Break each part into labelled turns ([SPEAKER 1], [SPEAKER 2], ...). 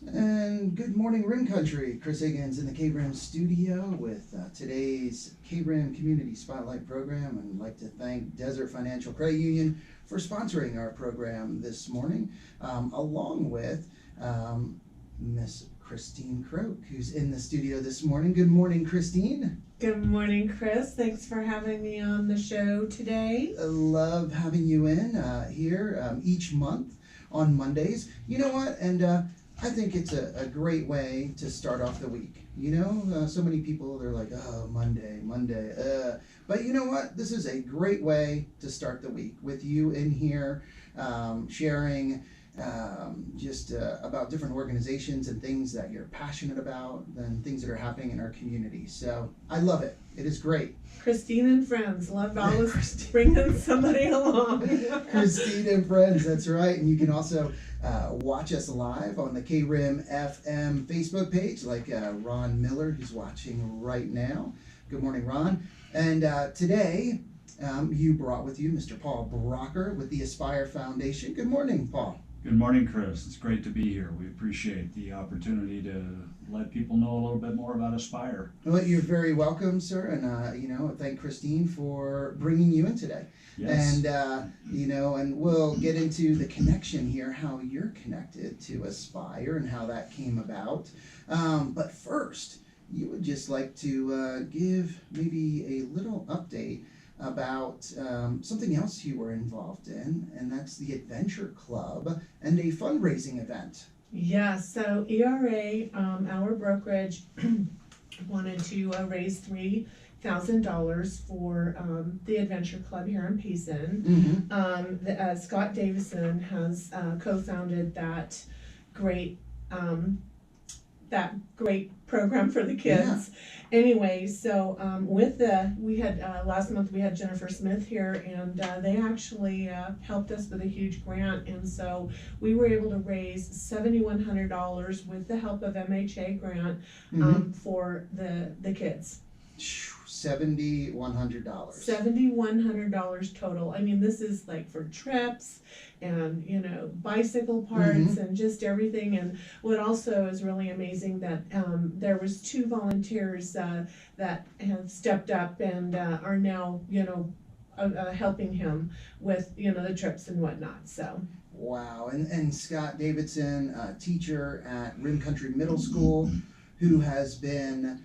[SPEAKER 1] And good morning, Rim Country. Chris Higgins in the KRIM studio with today's KRIM Community Spotlight program. And I'd like to thank Desert Financial Credit Union for sponsoring our program this morning, along with Miss Kristin Croak, who's in the studio this morning. Good morning, Kristin.
[SPEAKER 2] Good morning, Chris. Thanks for having me on the show today.
[SPEAKER 1] I love having you in here each month on Mondays. You know what? And I think it's a great way to start off the week. You know, so many people, they're like, oh, Monday. But you know what? This is a great way to start the week with you in here sharing just about different organizations and things that you're passionate about and things that are happening in our community. So I love it. It is great.
[SPEAKER 2] Christine and friends. Love always bringing somebody along.
[SPEAKER 1] Christine and friends, that's right. And you can also watch us live on the KRIM FM Facebook page, like Ron Miller, who's watching right now. Good morning, Ron. And today, you brought with you Mr. Paul Brocker with the Aspire Foundation. Good morning, Paul.
[SPEAKER 3] Good morning, Chris. It's great to be here. We appreciate the opportunity to let people know a little bit more about Aspire.
[SPEAKER 1] Well, you're very welcome, sir. And, thank Christine for bringing you in today.
[SPEAKER 3] Yes.
[SPEAKER 1] And, and we'll get into the connection here, how you're connected to Aspire and how that came about. But first, you would just like to give maybe a little update about something else you were involved in, and that's the Adventure Club and a fundraising event.
[SPEAKER 2] Yeah, so ERA, our brokerage, wanted to raise $3,000 for the Adventure Club here in Payson.
[SPEAKER 1] Mm-hmm.
[SPEAKER 2] Scott Davison has co-founded that great program for the kids.
[SPEAKER 1] Yeah.
[SPEAKER 2] Anyway, so we had last month we had Jennifer Smith here, and they actually helped us with a huge grant, and so we were able to raise $7,100 with the help of MHA grant for the kids.
[SPEAKER 1] $7,100.
[SPEAKER 2] $7,100 total. I mean, this is like for trips and bicycle parts and just everything. And what also is really amazing that there was 2 volunteers that have stepped up and are now helping him with the trips and whatnot. So.
[SPEAKER 1] Wow. And Scott Davidson, a teacher at Rim Country Middle School, who has been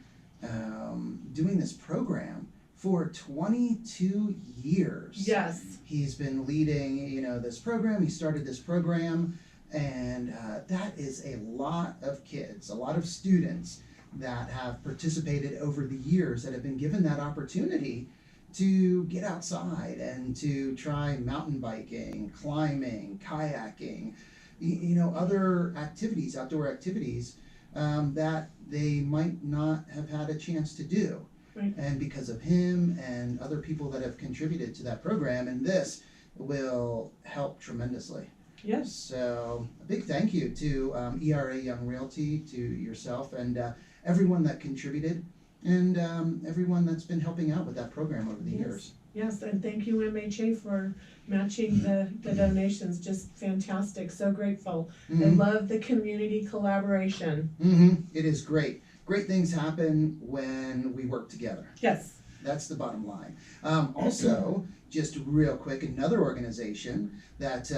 [SPEAKER 1] doing this program for 22 years.
[SPEAKER 2] Yes.
[SPEAKER 1] He's been leading, this program. He started this program, and that is a lot of kids, a lot of students that have participated over the years that have been given that opportunity to get outside and to try mountain biking, climbing, kayaking, other activities, outdoor activities that they might not have had a chance to do.
[SPEAKER 2] Right.
[SPEAKER 1] And because of him and other people that have contributed to that program, and this will help tremendously.
[SPEAKER 2] Yes.
[SPEAKER 1] So a big thank you to ERA Young Realty, to yourself, and everyone that contributed, and everyone that's been helping out with that program over the years.
[SPEAKER 2] Yes, and thank you MHA for matching the donations. Just fantastic, so grateful. I love the community collaboration.
[SPEAKER 1] It is great. Great things happen when we work together.
[SPEAKER 2] Yes.
[SPEAKER 1] That's the bottom line. Also, just real quick, another organization that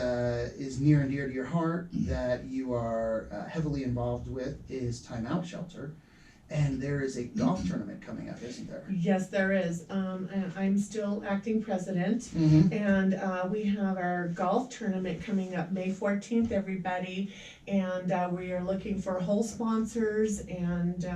[SPEAKER 1] is near and dear to your heart that you are heavily involved with is Timeout Shelter. And there is a golf tournament coming up, isn't there?
[SPEAKER 2] Yes, there is. I'm still acting president, and we have our golf tournament coming up May 14th, everybody. And we are looking for hole sponsors and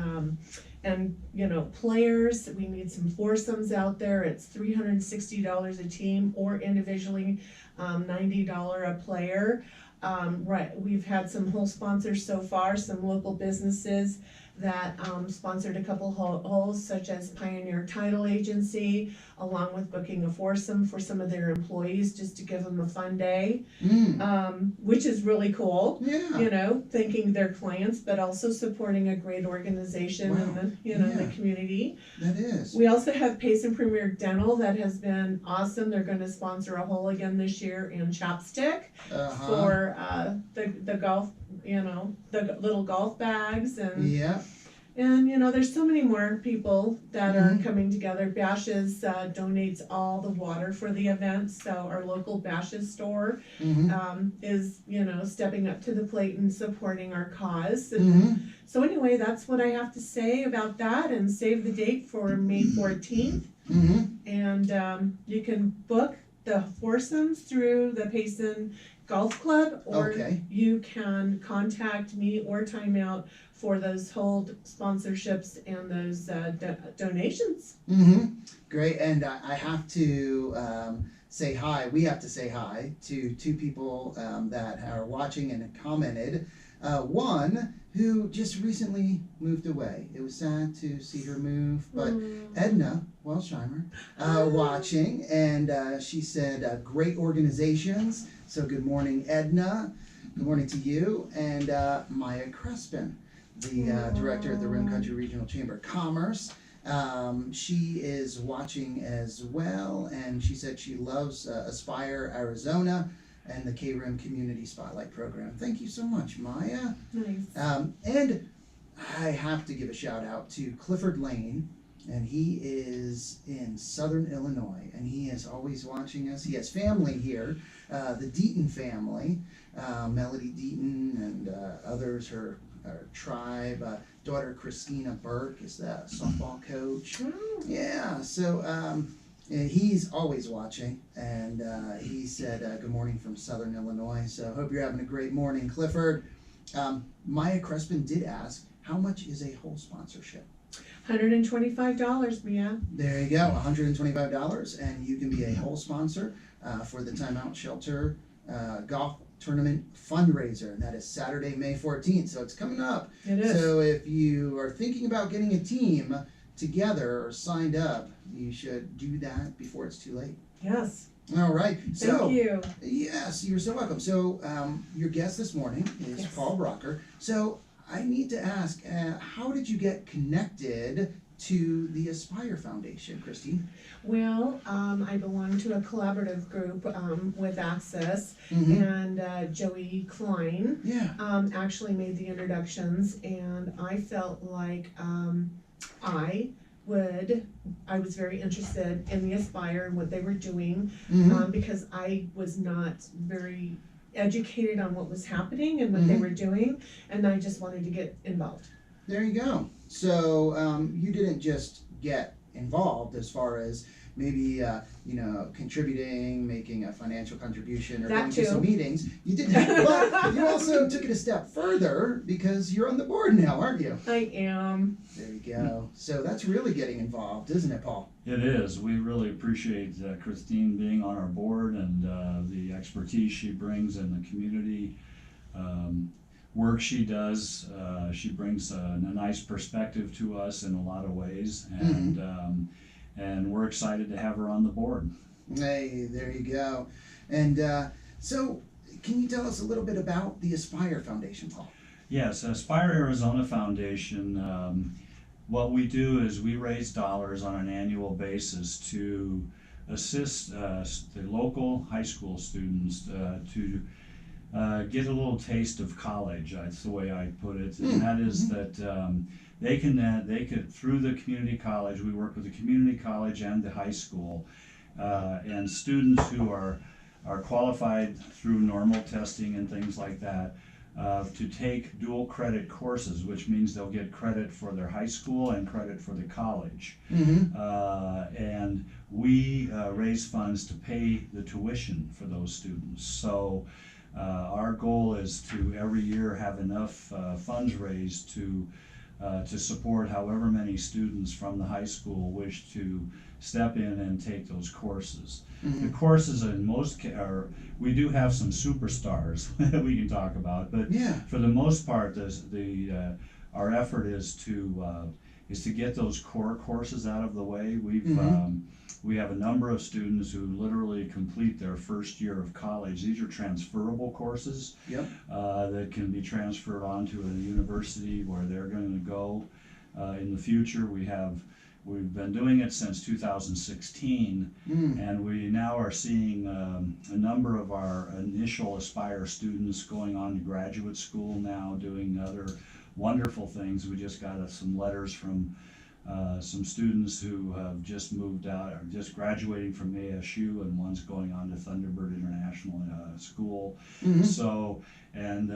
[SPEAKER 2] players. We need some foursomes out there. It's $360 a team, or individually $90 a player. Right, we've had some hole sponsors so far, some local businesses that sponsored a couple holes, such as Pioneer Title Agency, along with booking a foursome for some of their employees just to give them a fun day, which is really cool.
[SPEAKER 1] Yeah.
[SPEAKER 2] Thanking their clients, but also supporting a great organization in the community.
[SPEAKER 1] That is.
[SPEAKER 2] We also have Payson Premier Dental that has been awesome. They're going to sponsor a hole again this year in Chapstick for the the golf, the little golf bags
[SPEAKER 1] Yeah.
[SPEAKER 2] and there's so many more people that are
[SPEAKER 1] Mhm.
[SPEAKER 2] coming together. Bash's donates all the water for the event, so our local Bash's store
[SPEAKER 1] Mm-hmm.
[SPEAKER 2] is stepping up to the plate and supporting our cause. And
[SPEAKER 1] Mm-hmm.
[SPEAKER 2] so anyway, that's what I have to say about that. And save the date for May 14th.
[SPEAKER 1] Mm-hmm.
[SPEAKER 2] And you can book the foursomes through the Payson Golf Club, or
[SPEAKER 1] Okay.
[SPEAKER 2] you can contact me or Timeout for those hold sponsorships and those donations.
[SPEAKER 1] Mm-hmm. Great. And I have to say hi. We have to say hi to two people that are watching and have commented. One who just recently moved away. It was sad to see her move, but Edna Welsheimer watching, and she said, great organizations. So good morning, Edna. Good morning to you. And Maya Crespin, the director at the Rim Country Regional Chamber of Commerce. She is watching as well, and she said she loves Aspire Arizona and the KRIM Community Spotlight Program. Thank you so much, Maya.
[SPEAKER 2] Nice.
[SPEAKER 1] And I have to give a shout out to Clifford Lane, and he is in Southern Illinois, and he is always watching us. He has family here, the Deaton family, Melody Deaton and others, her tribe. Daughter Christina Burke is the softball coach. Yeah, so he's always watching, and he said good morning from Southern Illinois. So hope you're having a great morning, Clifford. Maya Crespin did ask, how much is a whole sponsorship?
[SPEAKER 2] $125, Mia.
[SPEAKER 1] There you go, $125, and you can be a whole sponsor for the Timeout Shelter Golf Tournament Fundraiser, and that is Saturday, May 14th, so it's coming up.
[SPEAKER 2] It is.
[SPEAKER 1] So if you are thinking about getting a team together or signed up, you should do that before it's too late.
[SPEAKER 2] Yes.
[SPEAKER 1] All right. So,
[SPEAKER 2] Thank you.
[SPEAKER 1] yes, you're so welcome. So your guest this morning is
[SPEAKER 2] Yes.
[SPEAKER 1] Paul Brocker. So I need to ask, how did you get connected to the Aspire Foundation, Christine?
[SPEAKER 2] Well, I belong to a collaborative group with Access,
[SPEAKER 1] Mm-hmm.
[SPEAKER 2] and Joey Klein
[SPEAKER 1] Yeah.
[SPEAKER 2] actually made the introductions, and I felt like I was very interested in the Aspire and what they were doing,
[SPEAKER 1] Mm-hmm.
[SPEAKER 2] because I was not very educated on what was happening and what they were doing, and I just wanted to get involved.
[SPEAKER 1] There you go. So you didn't just get involved as far as maybe contributing, making a financial contribution, or
[SPEAKER 2] That
[SPEAKER 1] going to
[SPEAKER 2] too.
[SPEAKER 1] some meetings. You did that, but you also took it a step further because you're on the board now, aren't you?
[SPEAKER 2] I am.
[SPEAKER 1] There you go. So that's really getting involved, isn't it, Paul?
[SPEAKER 3] It is. We really appreciate Christine being on our board and the expertise she brings in the community work she does. She brings a nice perspective to us in a lot of ways, and we're excited to have her on the board.
[SPEAKER 1] Hey, there you go. And so can you tell us a little bit about the Aspire Foundation, Paul?
[SPEAKER 3] Yes, Aspire Arizona Foundation, what we do is we raise dollars on an annual basis to assist the local high school students to get a little taste of college. That's the way I put it, and that is that they could through the community college. We work with the community college and the high school, and students who are qualified through normal testing and things like that. To take dual credit courses, which means they'll get credit for their high school and credit for the college. And we raise funds to pay the tuition for those students. So our goal is to every year have enough funds raised to support however many students from the high school wish to step in and take those courses. The courses in most we do have some superstars that we can talk about, but for the most part, our effort is to get those core courses out of the way. We have a number of students who literally complete their first year of college. These are transferable courses that can be transferred onto a university where they're going to go in the future. We have We've been doing it since 2016, and we now are seeing a number of our initial Aspire students going on to graduate school now, doing other wonderful things. We just got some letters from some students who have just moved out, or just graduating from ASU, and one's going on to Thunderbird International School. So, and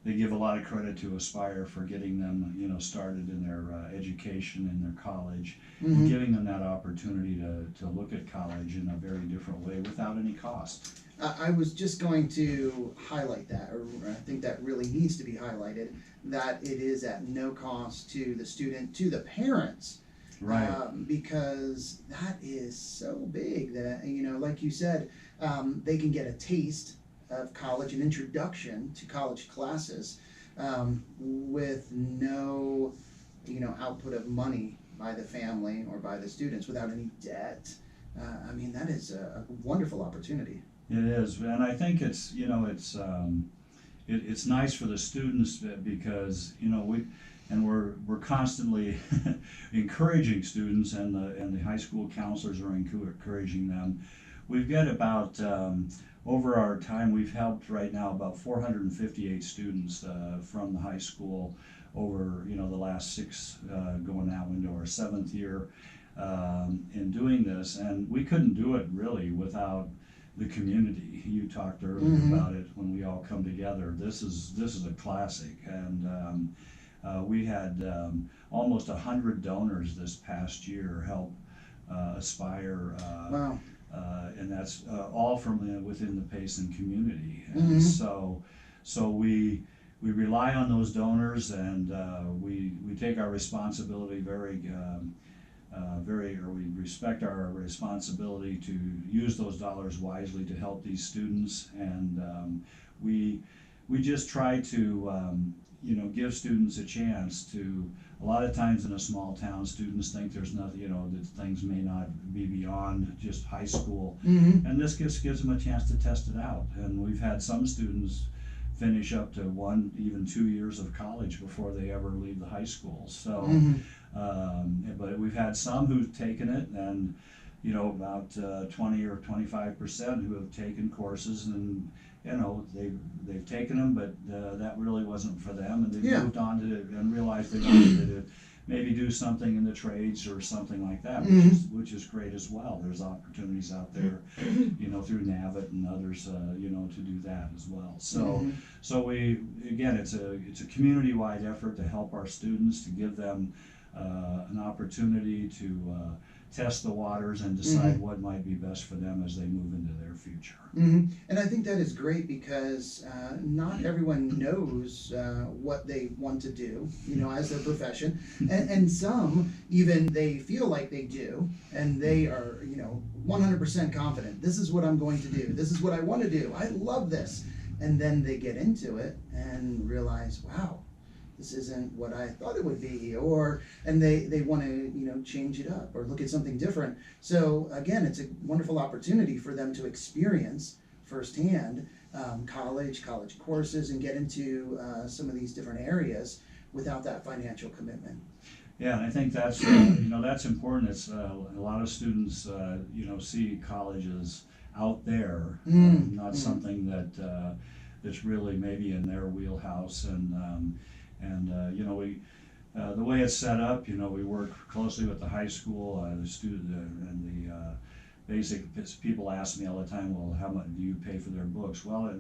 [SPEAKER 3] they give a lot of credit to Aspire for getting them, started in their education in their college, and giving them that opportunity to look at college in a very different way without any cost.
[SPEAKER 1] I was just going to highlight that, or I think that really needs to be highlighted, that it is at no cost to the student, to the parents.
[SPEAKER 3] Right.
[SPEAKER 1] Because that is so big that, like you said, they can get a taste of college, an introduction to college classes, with no, output of money by the family or by the students, without any debt. That is a wonderful opportunity.
[SPEAKER 3] It is, and I think it's it's nice for the students because we're constantly encouraging students, and the high school counselors are encouraging them. We've got about over our time, we've helped right now about 458 students from the high school over the last 6 going now into our 7th year in doing this, and we couldn't do it really without the community. You talked earlier about it when we all come together. This is a classic, and we had almost 100 donors this past year help Aspire.
[SPEAKER 1] Wow.
[SPEAKER 3] And that's all from within the Payson community. And so we rely on those donors, and we take our responsibility we respect our responsibility to use those dollars wisely to help these students, and we just try to give students a chance to. A lot of times in a small town, students think there's nothing, that things may not be beyond just high school, and this gives them a chance to test it out. And we've had some students finish up to 1, even 2 years of college before they ever leave the high school. So, but we've had some who've taken it, and about 20 or 25% who have taken courses, and they've taken them, but that really wasn't for them, and they've moved on to and realized they wanted to maybe do something in the trades or something like that, which is great as well. There's opportunities out there, through NAVIT and others, to do that as well. So we, again, it's a community-wide effort to help our students, to give them an opportunity to test the waters and decide what might be best for them as they move into their future.
[SPEAKER 1] And I think that is great because not everyone knows what they want to do, as their profession, and some even they feel like they do, and they are 100% confident. This is what I'm going to do. This is what I want to do. I love this, and then they get into it and realize, wow, this isn't what I thought it would be, and they want to change it up or look at something different. So again, it's a wonderful opportunity for them to experience firsthand college courses, and get into some of these different areas without that financial commitment.
[SPEAKER 3] Yeah, and I think that's that's important. It's a lot of students see college as out there, not something that's really maybe in their wheelhouse, and we the way it's set up, we work closely with the high school, the student, and the basic. People ask me all the time, well, how much do you pay for their books? Well,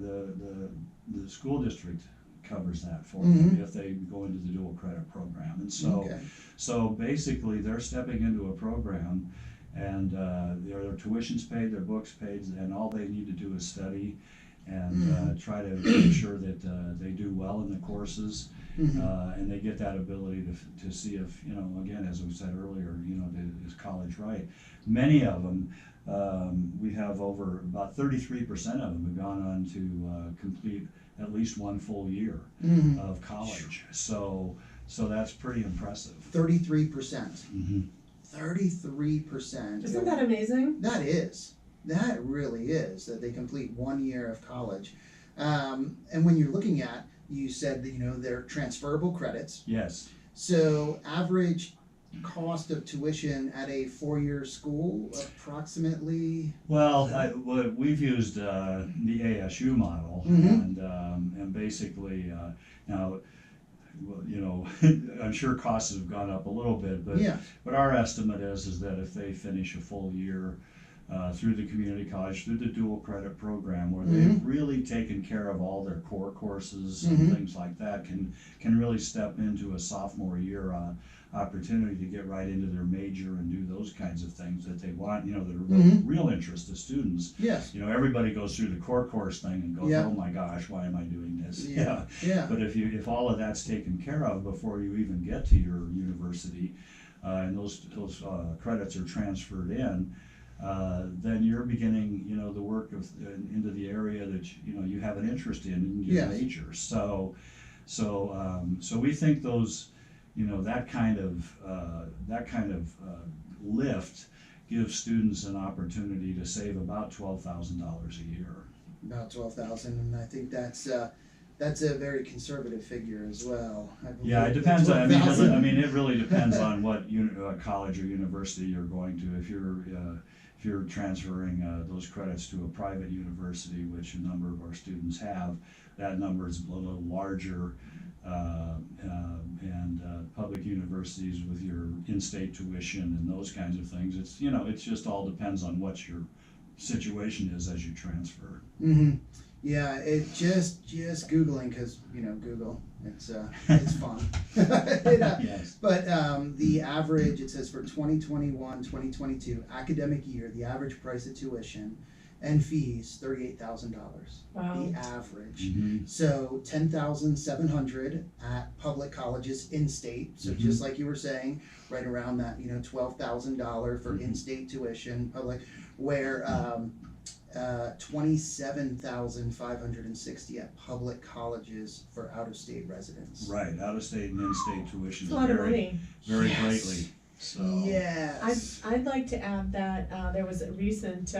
[SPEAKER 3] the school district covers that for them if they go into the dual credit program, and so basically they're stepping into a program, and their tuition's paid, their books paid, and all they need to do is study and try to make sure that they do well in the courses. And they get that ability to see if, again, as we said earlier, is college right? Many of them, we have over about 33% of them have gone on to complete at least one full year of college. So that's pretty impressive.
[SPEAKER 1] 33%. 33%.
[SPEAKER 2] Isn't that amazing?
[SPEAKER 1] That is. That really is, that they complete 1 year of college. And when you're looking at, you said that, they're transferable credits.
[SPEAKER 3] Yes.
[SPEAKER 1] So average cost of tuition at a four-year school approximately?
[SPEAKER 3] Well, we've used the ASU model,
[SPEAKER 1] Mhm.
[SPEAKER 3] and basically now, well, you know, I'm sure costs have gone up a little bit,
[SPEAKER 1] Yeah.
[SPEAKER 3] but our estimate is that if they finish a full year through the community college, through the dual credit program, where they've really taken care of all their core courses and things like that, can really step into a sophomore year opportunity to get right into their major and do those kinds of things that they want, you know, that are real interest to students.
[SPEAKER 1] Yes.
[SPEAKER 3] You know, everybody goes through the core course thing and goes,
[SPEAKER 1] Yeah.
[SPEAKER 3] oh my gosh, why am I doing this?
[SPEAKER 1] Yeah. Yeah.
[SPEAKER 3] But if all of that's taken care of before you even get to your university, and those credits are transferred in, then you're beginning, you know, the work of into the area that you have an interest in your
[SPEAKER 1] Yes.
[SPEAKER 3] major. So we think those, you know, that kind of lift gives students an opportunity to save about $12,000 a year.
[SPEAKER 1] About 12,000, and I think that's a very conservative figure as well. I believe
[SPEAKER 3] Yeah, it depends. I
[SPEAKER 1] 12,000.
[SPEAKER 3] mean, it really depends on what college or university you're going to. If you're transferring those credits to a private university, which a number of our students have, that number is a little larger. And public universities with your in-state tuition and those kinds of things, it's just all depends on what your situation is as you transfer.
[SPEAKER 1] Yeah, it just Googling, because Google, it's fun.
[SPEAKER 3] Yes.
[SPEAKER 1] But the average, it says for 2021-2022 academic year, the average price of tuition and fees $38,000.
[SPEAKER 2] Wow.
[SPEAKER 1] The average. So $10,700 at public colleges in state. So just like you were saying, right around that $12,000 for in-state tuition public, where 27,560 at public colleges for out-of-state residents.
[SPEAKER 3] Right, out-of-state and in-state tuition
[SPEAKER 2] It's a lot of money.
[SPEAKER 3] very
[SPEAKER 1] Yes.
[SPEAKER 3] greatly. So
[SPEAKER 1] Yes.
[SPEAKER 2] I'd like to add that there was a recent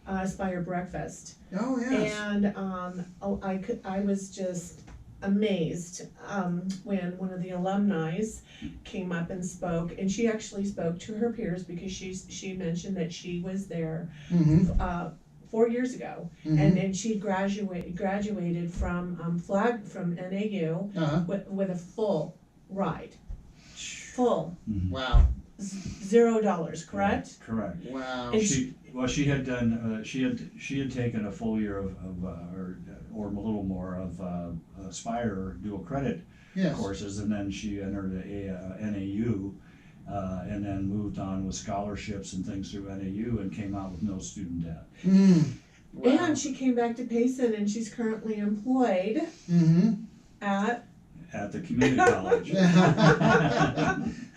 [SPEAKER 2] Aspire breakfast,
[SPEAKER 1] Oh yes.
[SPEAKER 2] and I was just amazed when one of the alumni came up and spoke, and she actually spoke to her peers because she mentioned that she was there 4 years ago, and she graduated from NAU with a full ride, full
[SPEAKER 1] Wow.
[SPEAKER 2] $0, correct?
[SPEAKER 3] Correct.
[SPEAKER 1] Wow.
[SPEAKER 2] And
[SPEAKER 3] She had done. She had taken a full year of or a little more of Aspire dual credit
[SPEAKER 1] Yes.
[SPEAKER 3] courses, and then she entered NAU, and then moved on with scholarships and things through NAU, and came out with no student debt.
[SPEAKER 1] Wow.
[SPEAKER 2] And she came back to Payson, and she's currently employed at
[SPEAKER 3] the community college.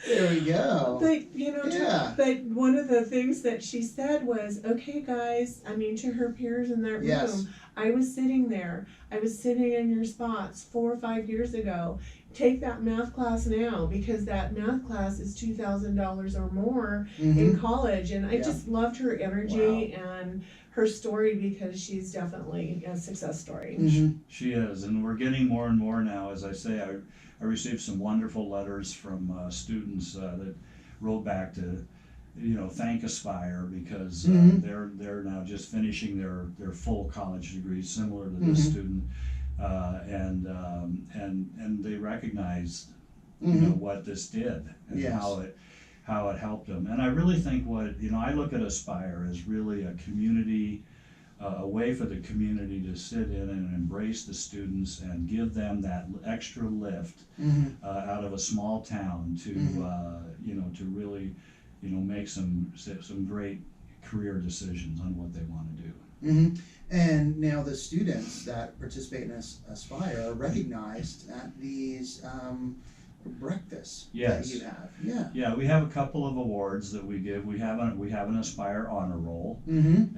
[SPEAKER 1] There we go.
[SPEAKER 2] But
[SPEAKER 1] Yeah.
[SPEAKER 2] but one of the things that she said was, "Okay, guys," I mean to her peers in that
[SPEAKER 1] Yes.
[SPEAKER 2] room. I was sitting there. I was sitting in your spots 4 or 5 years ago. Take that math class now, because that math class is $2,000 or more in college. And I
[SPEAKER 1] Yeah.
[SPEAKER 2] just loved her energy and her story, because she's definitely a success story.
[SPEAKER 3] She is, and we're getting more and more now. As I say, I received some wonderful letters from students that wrote back to, thank Aspire, because they're now just finishing their full college degrees, similar to this student, and they recognize, what this did and
[SPEAKER 1] Yes.
[SPEAKER 3] how it helped them. And I really think I look at Aspire as really a community, a way for the community to sit in and embrace the students and give them that extra lift out of a small town to to really make some great career decisions on what they want to do.
[SPEAKER 1] And now the students that participate in Aspire are recognized at these breakfasts
[SPEAKER 3] Yes.
[SPEAKER 1] that you have. Yeah.
[SPEAKER 3] Yeah, we have a couple of awards that we give. We have an Aspire honor roll, and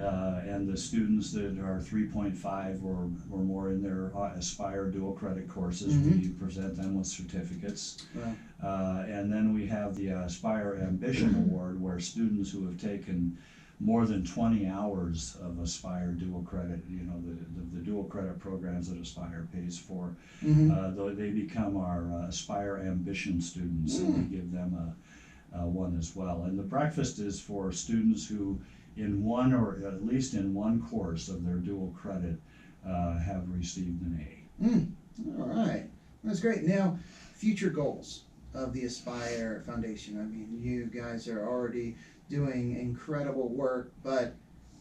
[SPEAKER 3] the students that are 3.5 or more in their Aspire dual credit courses, we present them with certificates.
[SPEAKER 1] Wow.
[SPEAKER 3] And then we have the Aspire Ambition Award, where students who have taken more than 20 hours of Aspire dual credit, the dual credit programs that Aspire pays for, they become our Aspire Ambition students, and we give them one as well. And the breakfast is for students who, in one or at least in one course of their dual credit, have received an A.
[SPEAKER 1] All right, that's great. Now, future goals of the Aspire Foundation. I mean, you guys are already doing incredible work, but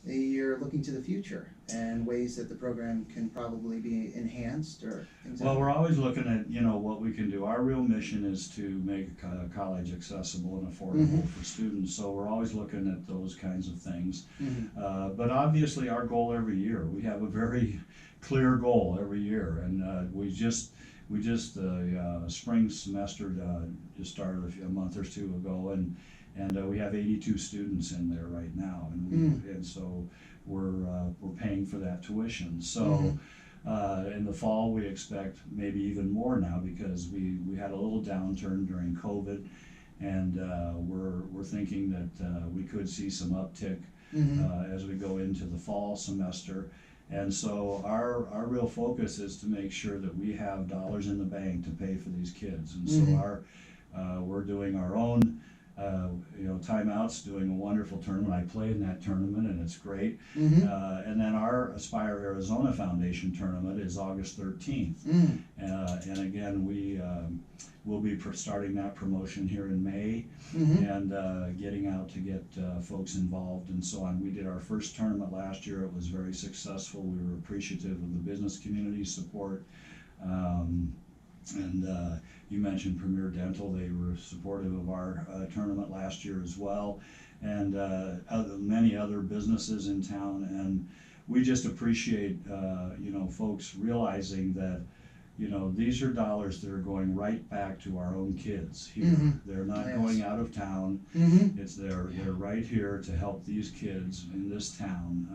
[SPEAKER 1] you're looking to the future and ways that the program can probably be enhanced or things
[SPEAKER 3] Well,
[SPEAKER 1] like
[SPEAKER 3] we're always looking at, what we can do. Our real mission is to make college accessible and affordable for students, so we're always looking at those kinds of things. But obviously, our goal every year, we have a very clear goal every year, and we just spring semester just started a month or two ago, and we have 82 students in there right now, and so we're paying for that tuition. So in the fall we expect maybe even more now, because we had a little downturn during COVID, and we're thinking that we could see some uptick as we go into the fall semester. And so our real focus is to make sure that we have dollars in the bank to pay for these kids. And so we're doing our own, Timeout's doing a wonderful tournament. I play in that tournament, and it's great. And then our Aspire Arizona Foundation tournament is August 13th. And again, we'll be starting that promotion here in May, and getting out to get folks involved and so on. We did our first tournament last year. It was very successful. We were appreciative of the business community support. And you mentioned Premier Dental. They were supportive of our tournament last year as well, and many other businesses in town. And we just appreciate folks realizing that these are dollars that are going right back to our own kids here. They're not going out of town. It's they're right here to help these kids in this town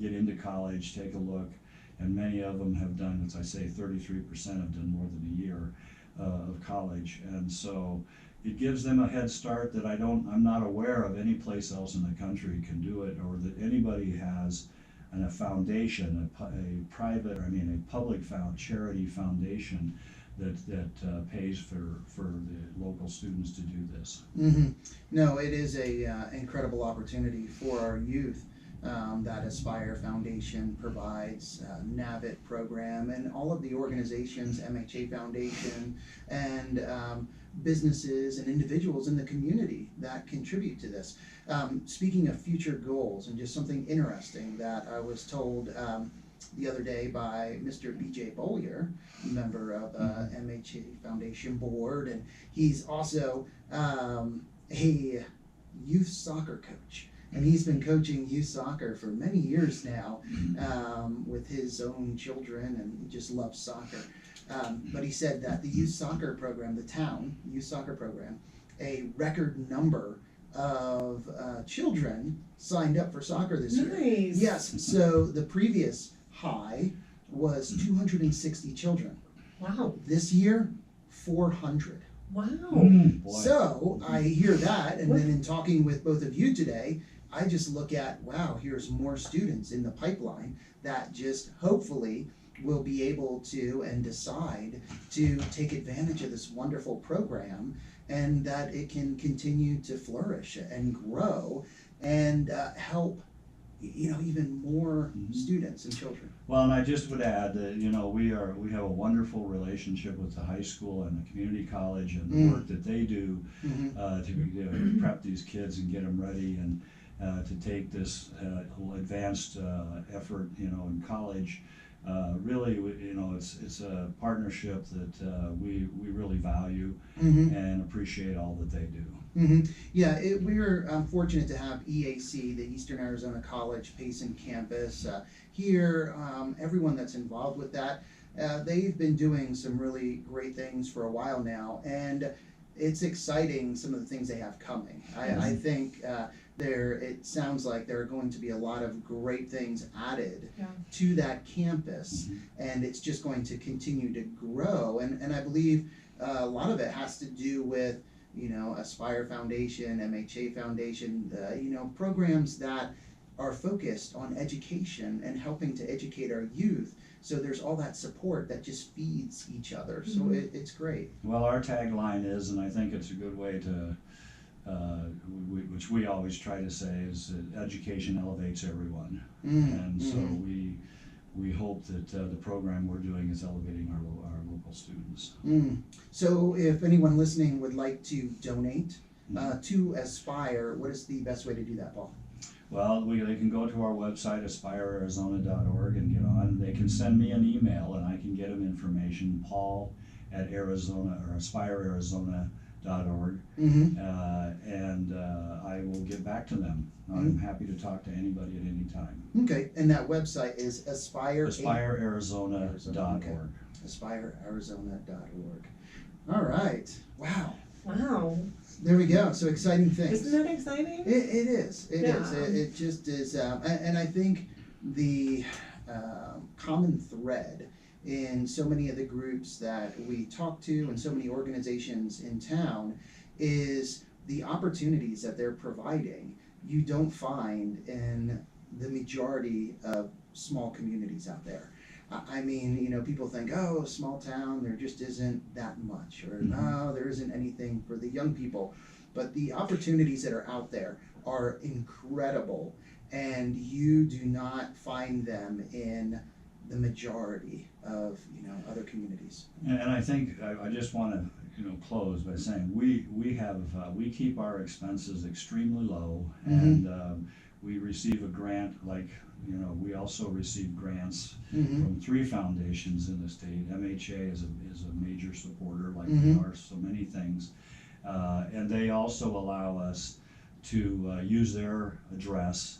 [SPEAKER 3] get into college, take a look. And many of them have done, as I say, 33% have done more than a year of college. And so it gives them a head start that I'm not aware of any place else in the country can do it, or that anybody has a foundation, a public charity foundation that pays for the local students to do this.
[SPEAKER 1] No, it is a incredible opportunity for our youth. That Aspire Foundation provides, NAVIT program, and all of the organizations, MHA Foundation, and businesses and individuals in the community that contribute to this. Speaking of future goals, and just something interesting that I was told the other day by Mr. BJ Bollier, member of MHA Foundation board, and he's also a youth soccer coach. And he's been coaching youth soccer for many years now, with his own children, and he just loves soccer. But he said that the youth soccer program, the town youth soccer program, a record number of children signed up for soccer this year.
[SPEAKER 2] Nice.
[SPEAKER 1] Yes, so the previous high was 260 children.
[SPEAKER 2] Wow.
[SPEAKER 1] This year, 400.
[SPEAKER 2] Wow.
[SPEAKER 3] Boy.
[SPEAKER 1] So I hear that, and then in talking with both of you today, I just look at, wow, here's more students in the pipeline that just hopefully will be able to and decide to take advantage of this wonderful program, and that it can continue to flourish and grow and help even more students and children.
[SPEAKER 3] Well, and I just would add that we have a wonderful relationship with the high school and the community college, and the work that they do to prep these kids and get them ready, and to take this advanced effort in college. Really, it's a partnership that we really value and appreciate all that they do.
[SPEAKER 1] Yeah, we're fortunate to have EAC, the Eastern Arizona College Payson campus, here. Everyone that's involved with that, they've been doing some really great things for a while now, and it's exciting, some of the things they have coming. I think it sounds like there are going to be a lot of great things added to that campus, and it's just going to continue to grow. And I believe a lot of it has to do with Aspire Foundation, MHA Foundation, programs that are focused on education and helping to educate our youth. So there's all that support that just feeds each other. So it's great.
[SPEAKER 3] Well, our tagline is, and I think it's a good way to, which we always try to say, is that education elevates everyone. And so we hope that the program we're doing is elevating our local students.
[SPEAKER 1] So if anyone listening would like to donate to Aspire, what is the best way to do that, Paul?
[SPEAKER 3] Well, they can go to our website, aspirearizona.org, and get on. They can send me an email, and I can get them information, paul@Arizona or aspirearizona.org, and I will get back to them. I'm happy to talk to anybody at any time.
[SPEAKER 1] Okay, and that website is
[SPEAKER 3] aspirearizona.org.
[SPEAKER 1] Okay. aspirearizona.org. All right. Wow.
[SPEAKER 2] Wow.
[SPEAKER 1] There we go. So exciting things.
[SPEAKER 2] Isn't that exciting?
[SPEAKER 1] It is. It
[SPEAKER 2] Yeah.
[SPEAKER 1] is. It just is. And I think the common thread in so many of the groups that we talk to and so many organizations in town is the opportunities that they're providing you don't find in the majority of small communities out there. I mean, you know, people think, oh, small town, there just isn't that much, or no, there isn't anything for the young people. But the opportunities that are out there are incredible, and you do not find them in the majority of, you know, other communities.
[SPEAKER 3] And I think I just want to, you know, close by saying we keep our expenses extremely low, and we receive a grant like. You know, we also receive grants from 3 foundations in the state. MHA is a major supporter, like we are so many things, and they also allow us to use their address.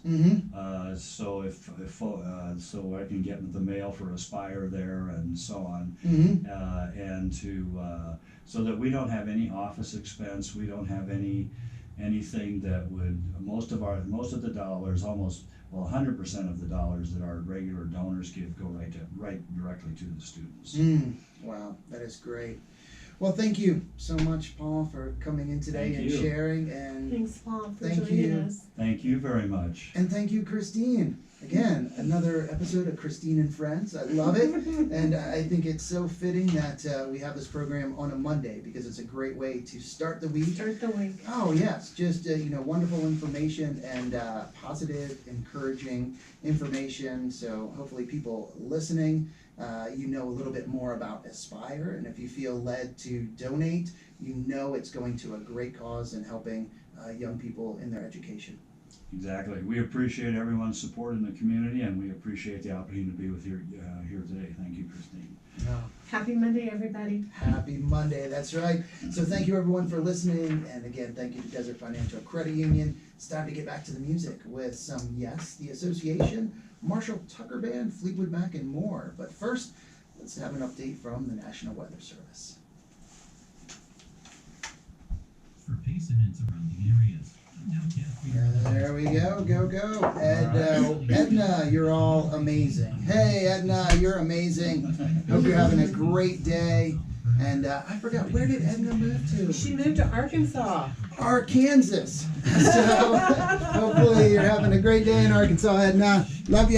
[SPEAKER 3] So so I can get the mail for Aspire there and so on, and so that we don't have any office expense. We don't have anything that would most of the dollars, almost. Well, 100% of the dollars that our regular donors give go right directly to the students.
[SPEAKER 1] Wow, that is great. Well, thank you so much, Paul, for coming in today and sharing. And
[SPEAKER 2] thanks, Paul, for
[SPEAKER 1] thank
[SPEAKER 2] joining
[SPEAKER 1] you.
[SPEAKER 2] us.
[SPEAKER 3] Thank you very much.
[SPEAKER 1] And thank you, Kristin. Again, another episode of Kristin and Friends. I love it. And I think it's so fitting that we have this program on a Monday, because it's a great way to start the week. Oh, yes. Just, you know, wonderful information and positive, encouraging information. So hopefully people listening, you know a little bit more about Aspire. And if you feel led to donate, you know it's going to a great cause in helping young people in their education.
[SPEAKER 3] Exactly. We appreciate everyone's support in the community, and we appreciate the opportunity to be with you here today. Thank you, Kristin.
[SPEAKER 2] Happy Monday, everybody.
[SPEAKER 1] Happy Monday, that's right. So thank you everyone for listening, and again, thank you to Desert Financial Credit Union. It's time to get back to the music with some Yes, the Association, Marshall Tucker Band, Fleetwood Mac, and more. But first, let's have an update from the National Weather Service.
[SPEAKER 4] For PACE and surrounding areas.
[SPEAKER 1] There we go, go. Edna, you're all amazing. Hey, Edna, you're amazing. Hope you're having a great day. And I forgot, where did Edna move to?
[SPEAKER 2] She moved to Arkansas.
[SPEAKER 1] Arkansas. So hopefully you're having a great day in Arkansas, Edna. Love you.